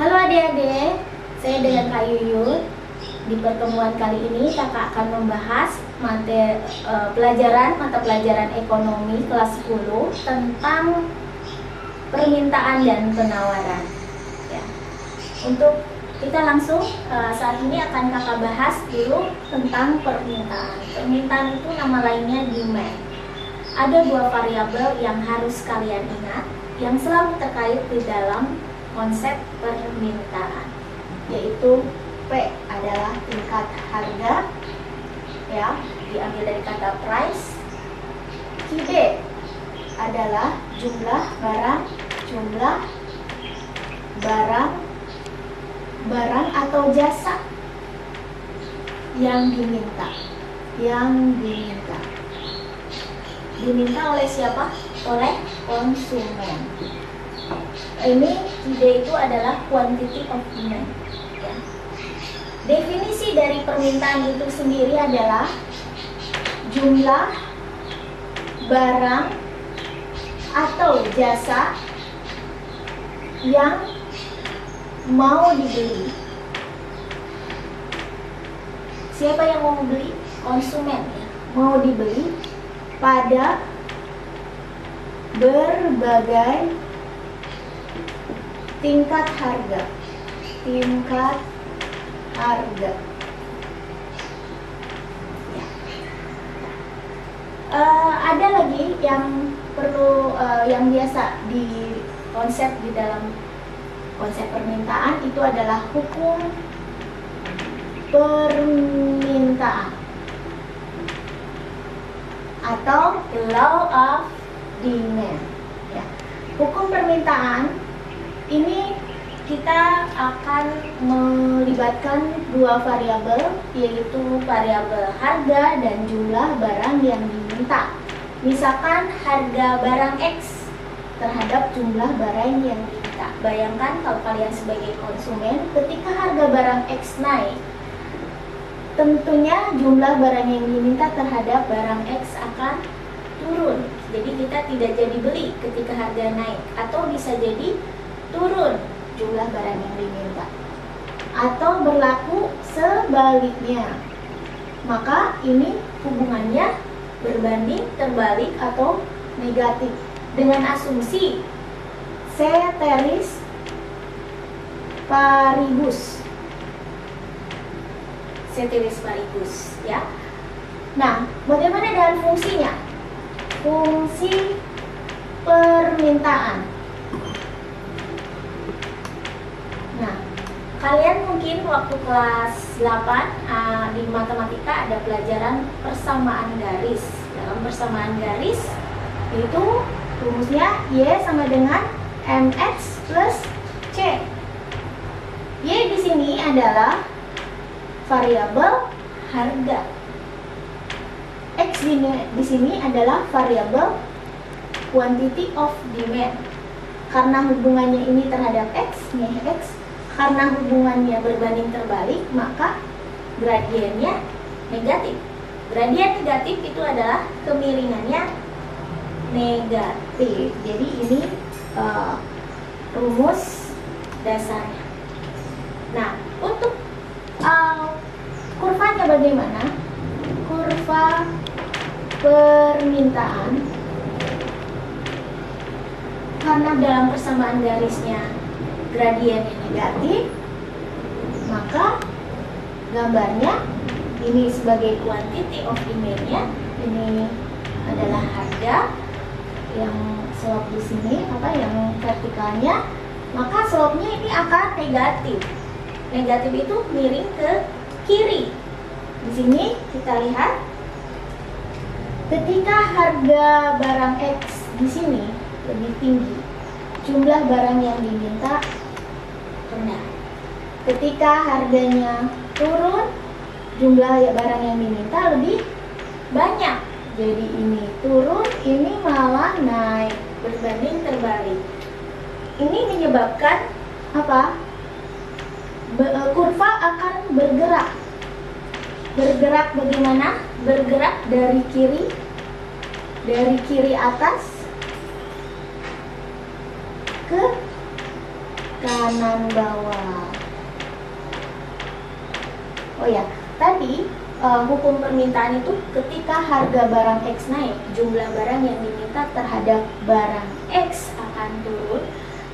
Halo adik-adik, saya dengan Kak Yuyut. Di pertemuan kali ini kakak akan membahas mata pelajaran ekonomi kelas 10 tentang permintaan dan penawaran. Ya. Untuk kita langsung saat ini akan kakak bahas dulu tentang permintaan. Permintaan itu nama lainnya demand. Ada dua variabel yang harus kalian ingat yang selalu terkait di dalam konsep permintaan, yaitu P adalah tingkat harga, ya, diambil dari kata price. QB adalah jumlah barang atau jasa yang diminta. Diminta oleh siapa? Oleh konsumen. Ini QD itu adalah quantity of demand. Ya. Definisi dari permintaan itu sendiri adalah jumlah barang atau jasa yang mau dibeli. Siapa yang mau beli? Konsumen, ya. Mau dibeli pada berbagai tingkat harga. Ya. Ada lagi yang perlu yang biasa di dalam konsep permintaan itu adalah hukum permintaan atau law of demand. Ya. Hukum permintaan ini kita akan melibatkan dua variabel, yaitu variabel harga dan jumlah barang yang diminta. Misalkan harga barang X terhadap jumlah barang yang diminta. Bayangkan kalau kalian sebagai konsumen, ketika harga barang X naik, tentunya jumlah barang yang diminta terhadap barang X akan turun. Jadi kita tidak jadi beli ketika harga naik, atau bisa jadi turun jumlah barang yang diminta, atau berlaku sebaliknya. Maka ini hubungannya berbanding terbalik atau negatif dengan asumsi ceteris paribus. Ya. Nah, bagaimana dengan fungsinya? Fungsi permintaan. Nah, kalian mungkin waktu kelas 8 di matematika ada pelajaran persamaan garis. Dalam persamaan garis itu rumusnya Y sama dengan MX plus C. Y di sini adalah variabel harga. X di sini adalah variabel quantity of demand. Karena hubungannya ini terhadap X, nih X, karena hubungannya berbanding terbalik, maka gradiennya negatif. Gradien negatif itu adalah kemiringannya negatif. Jadi ini rumus dasarnya. Nah, untuk kurvanya bagaimana? Kurva permintaan, karena dalam persamaan garisnya gradiennya negatif, maka gambarnya ini sebagai quantity of demand-nya, ini adalah harga yang slope di sini, yang vertikalnya, maka slope-nya ini akan negatif. Negatif itu miring ke kiri. Di sini kita lihat ketika harga barang X di sini lebih tinggi, jumlah barang yang diminta rendah. Ketika harganya turun, jumlah barang yang diminta lebih banyak. Jadi ini turun, ini malah naik, berbanding terbalik. Ini menyebabkan apa? Kurva akan bergerak. Bergerak bagaimana? Bergerak dari kiri atas ke kanan bawah. Oh ya, tadi hukum permintaan itu ketika harga barang X naik, jumlah barang yang diminta terhadap barang X akan turun,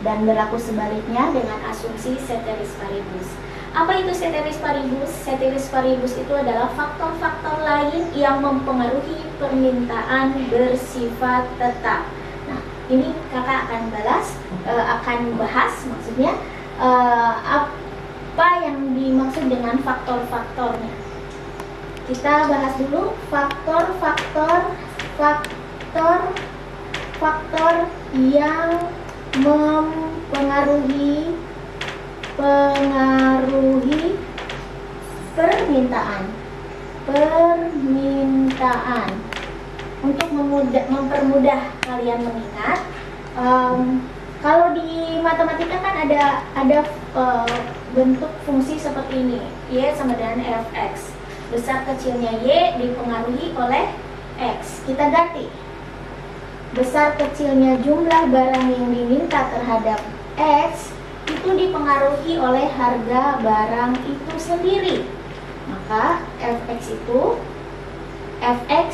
dan berlaku sebaliknya dengan asumsi ceteris paribus. Apa itu ceteris paribus? Ceteris paribus itu adalah faktor-faktor lain yang mempengaruhi permintaan bersifat tetap. Nah, ini kakak akan bahas maksudnya apa yang dimaksud dengan faktor-faktornya. Kita bahas dulu faktor yang mempengaruhi permintaan. Untuk mempermudah kalian mengingat, kalau di matematika kan ada bentuk fungsi seperti ini, y sama dengan fx. Besar kecilnya y dipengaruhi oleh x. Kita ganti. Besar kecilnya jumlah barang yang diminta terhadap x itu dipengaruhi oleh harga barang itu sendiri. Maka fx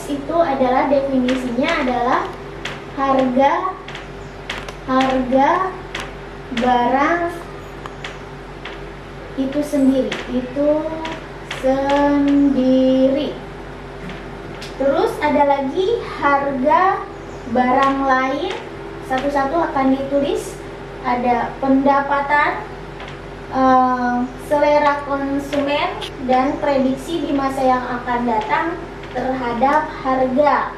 itu adalah definisinya adalah harga barang itu sendiri. Terus ada lagi harga barang lain, satu-satu akan ditulis. Ada pendapatan, selera konsumen, dan prediksi di masa yang akan datang terhadap harga.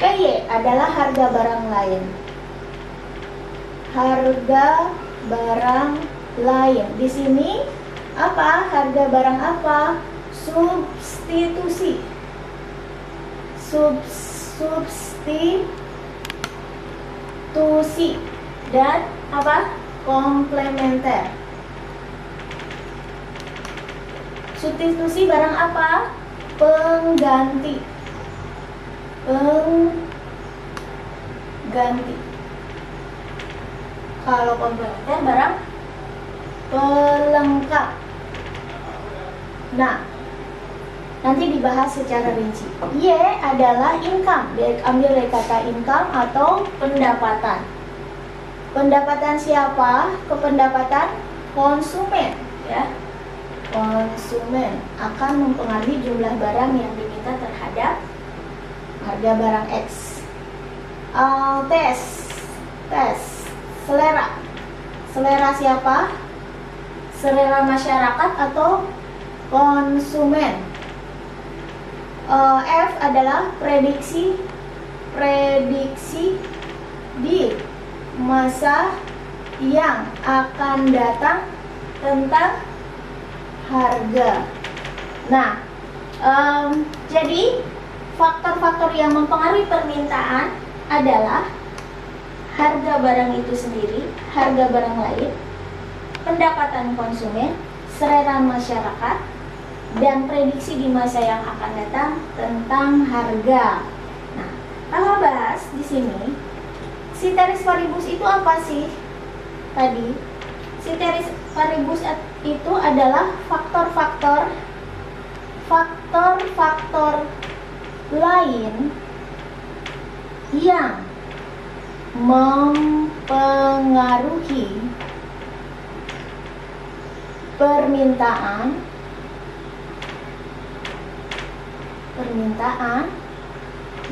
PY adalah harga barang lain. Harga barang lain. Di sini apa? Harga barang apa? Substitusi. Substitusi dan apa? Komplementer. Substitusi barang apa? Pengganti. Kalau komplementer barang pelengkap. Nah, nanti dibahas secara rinci. Y adalah income, ambil dari kata income atau pendapatan. Pendapatan siapa? Pendapatan konsumen, ya. Konsumen akan mempengaruhi jumlah barang yang diminta terhadap harga barang X. Tes. Selera siapa? Selera masyarakat atau konsumen. F adalah prediksi di masa yang akan datang tentang harga. Nah, jadi faktor-faktor yang mempengaruhi permintaan adalah harga barang itu sendiri, harga barang lain, pendapatan konsumen, selera masyarakat, dan prediksi di masa yang akan datang tentang harga. Nah, kalau bahas di sini, ceteris paribus itu apa sih? Tadi, ceteris paribus itu adalah faktor-faktor lain yang mempengaruhi permintaan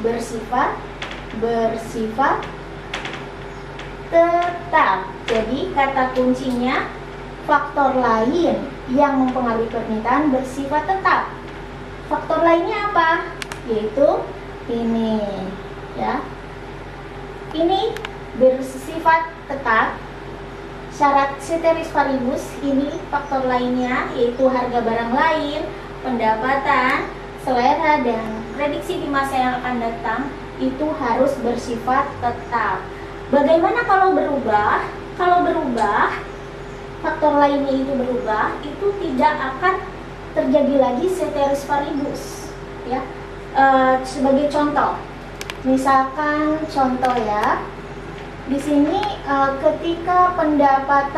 bersifat tetap. Jadi kata kuncinya faktor lain yang mempengaruhi permintaan bersifat tetap. Faktor lainnya apa? Yaitu ini, ya. Ini bersifat tetap. Syarat ceteris paribus ini faktor lainnya yaitu harga barang lain, pendapatan, selera, dan prediksi di masa yang akan datang itu harus bersifat tetap. Bagaimana kalau berubah? Kalau berubah, faktor lainnya itu berubah, itu tidak akan terjadi lagi ceteris paribus, ya. Sebagai contoh, misalkan contoh ya, di sini ketika pendapatan